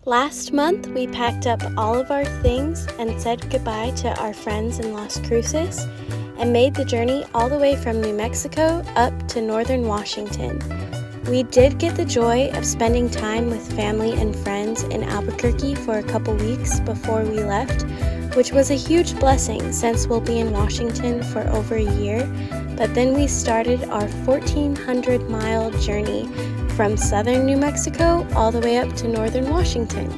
Last month, we packed up all of our things and said goodbye to our friends in Las Cruces and made the journey all the way from New Mexico up to northern Washington. We did get the joy of spending time with family and friends in Albuquerque for a couple weeks before we left, which was a huge blessing since we'll be in Washington for over a year. But then we started our 1,400-mile journey from southern New Mexico all the way up to northern Washington.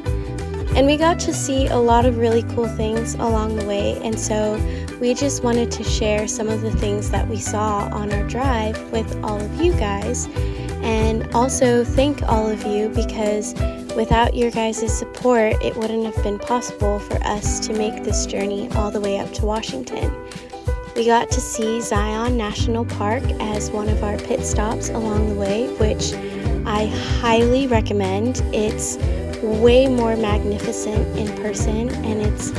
And we got to see a lot of really cool things along the way, and so we just wanted to share some of the things that we saw on our drive with all of you guys, and also thank all of you because without your guys' support, it wouldn't have been possible for us to make this journey all the way up to Washington. We got to see Zion National Park as one of our pit stops along the way, which I highly recommend. It's way more magnificent in person and it's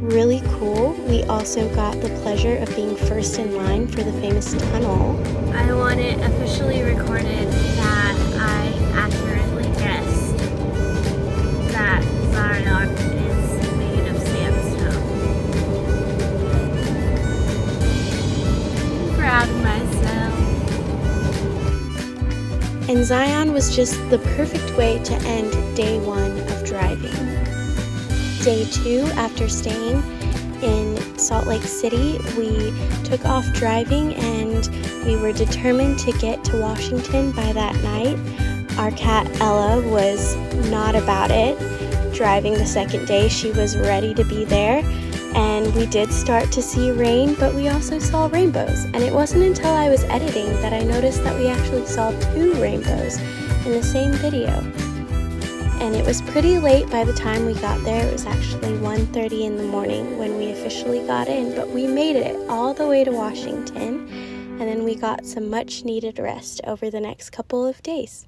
really cool. We also got the pleasure of being first in line for the famous tunnel. I want it officially recorded that I accurately guessed that Zion is made of sandstone. I'm proud of myself. And Zion was just the perfect way to end day one of driving. Day two, after staying in Salt Lake City, we took off driving and we were determined to get to Washington by that night. Our cat Ella was not about it. Driving the second day, she was ready to be there. And we did start to see rain, but we also saw rainbows. And it wasn't until I was editing that I noticed that we actually saw 2 rainbows in the same video. And it was pretty late by the time we got there. It was actually 1:30 in the morning when we officially got in, but we made it all the way to Washington, and then we got some much needed rest over the next couple of days.